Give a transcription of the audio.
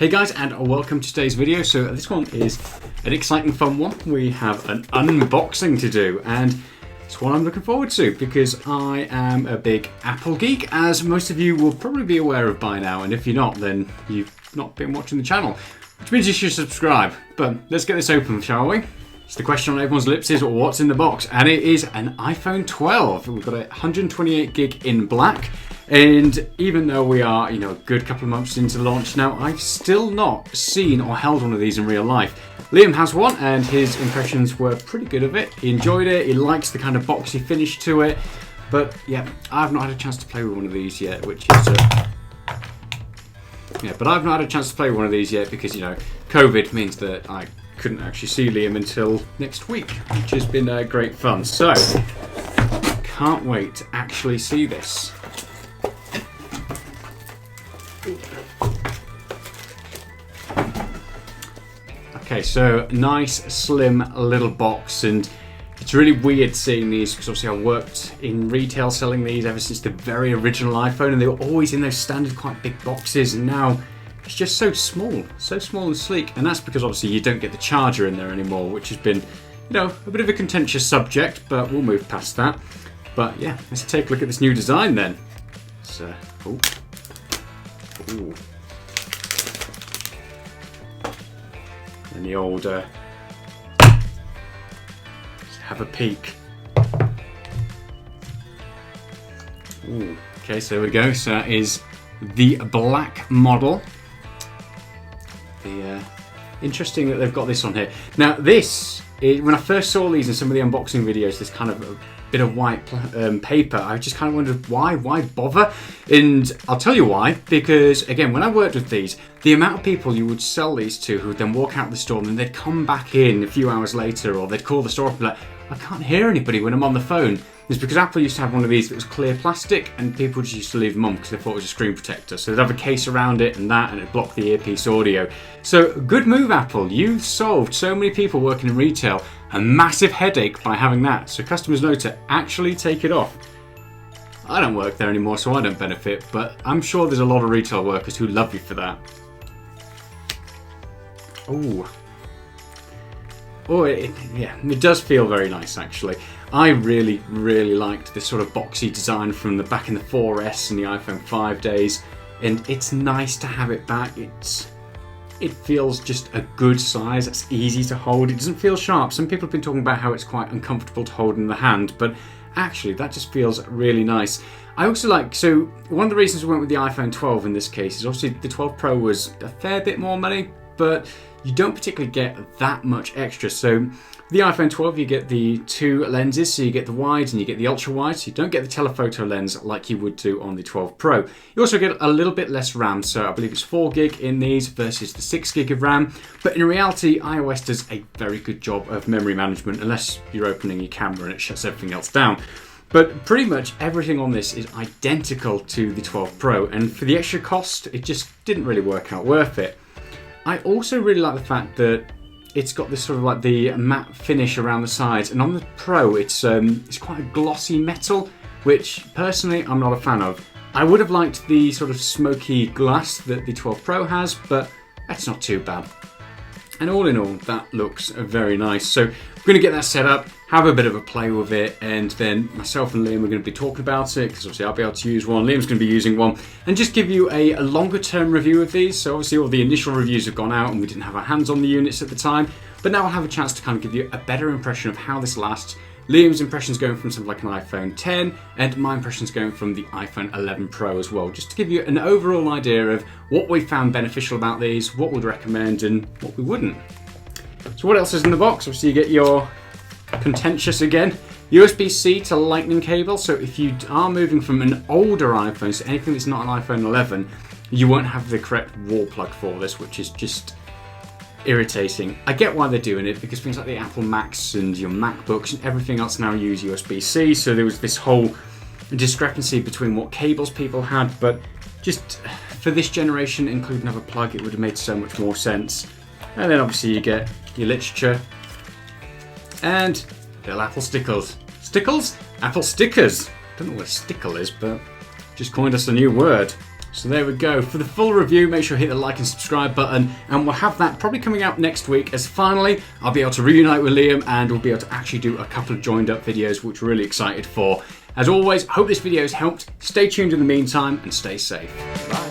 Hey guys, and welcome to today's video. So this one is an exciting fun one. We have an unboxing to do, and it's one I'm looking forward to because I am a big Apple geek, as most of you will probably be aware of by now, and if you're not, then you've not been watching the channel, which means you should subscribe. But let's get this open, shall we? So the question on everyone's lips is, what's in the box? And it is an iPhone 12. We've got a 128 gig in black. And even though we are, a good couple of months into the launch now, I've still not seen or held one of these in real life. Liam has one, and his impressions were pretty good of it. He enjoyed it. He likes the kind of boxy finish to it. But yeah, I've not had a chance to play with one of these yet, which is but I've not had a chance to play with one of these yet because COVID means that I couldn't actually see Liam until next week, which has been great fun. So can't wait to actually see this. Okay, so nice slim little box, and it's really weird seeing these because obviously I worked in retail selling these ever since the very original iPhone, and they were always in those standard quite big boxes, and now it's just so small and sleek. And that's because obviously you don't get the charger in there anymore, which has been a bit of a contentious subject, but we'll move past that. But yeah, let's take a look at this new design then. So, ooh. And the old let's have a peek. Ooh. Okay, so there we go. So that is the black model. Interesting that they've got this on here. Now this is, when I first saw these in some of the unboxing videos, this kind of a bit of white paper, I just kind of wondered why bother? And I'll tell you why, because again, when I worked with these, the amount of people you would sell these to who would then walk out the store and then they'd come back in a few hours later, or they'd call the store up and be like, I can't hear anybody when I'm on the phone. It's because Apple used to have one of these that was clear plastic, and people just used to leave them on because they thought it was a screen protector. So they'd have a case around it and it'd block the earpiece audio. So good move, Apple. You've solved so many people working in retail a massive headache by having that. So customers know to actually take it off. I don't work there anymore, so I don't benefit, but I'm sure there's a lot of retail workers who love you for that. Ooh. Oh, it does feel very nice actually. I really liked this sort of boxy design from the back in the 4S and the iPhone 5 days, and it's nice to have it back. It feels just a good size. It's easy to hold. It doesn't feel sharp. Some people have been talking about how it's quite uncomfortable to hold in the hand, but actually that just feels really nice. I also so one of the reasons we went with the iPhone 12 in this case is obviously the 12 Pro was a fair bit more money, but you don't particularly get that much extra. So the iPhone 12, you get the two lenses, so you get the wide and you get the ultra wide, so you don't get the telephoto lens like you would do on the 12 Pro. You also get a little bit less RAM, so I believe it's 4 gig in these versus the 6 gig of RAM, but in reality iOS does a very good job of memory management unless you're opening your camera and it shuts everything else down. But pretty much everything on this is identical to the 12 Pro, and for the extra cost it just didn't really work out worth it. I also really like the fact that it's got this sort of the matte finish around the sides, and on the Pro it's quite a glossy metal, which personally I'm not a fan of. I would have liked the sort of smoky glass that the 12 Pro has, but that's not too bad. And all in all, that looks very nice. So we're going to get that set up, have a bit of a play with it, and then myself and Liam are going to be talking about it, because obviously I'll be able to use one, Liam's going to be using one, and just give you a longer term review of these. So obviously all the initial reviews have gone out and we didn't have our hands on the units at the time, but now I'll have a chance to kind of give you a better impression of how this lasts. Liam's impressions going from something like an iPhone 10, and my impressions going from the iPhone 11 Pro as well, just to give you an overall idea of what we found beneficial about these, what we'd recommend and what we wouldn't. So what else is in the box? Obviously you get your contentious again USB-C to lightning cable, so if you are moving from an older iPhone, so anything that's not an iPhone 11, you won't have the correct wall plug for this, which is just irritating. I get why they're doing it, because things like the Apple Macs and your MacBooks and everything else now use USB-C, so there was this whole discrepancy between what cables people had, but just for this generation, including another plug, it would have made so much more sense. And then obviously you get your literature and little Apple stickers. Stickles? Apple stickers. Don't know what a stickle is, but just coined us a new word. So there we go. For the full review, make sure you hit the like and subscribe button, and we'll have that probably coming out next week, as finally I'll be able to reunite with Liam and we'll be able to actually do a couple of joined up videos, which we're really excited for. As always, hope this video has helped. Stay tuned in the meantime and stay safe. Bye.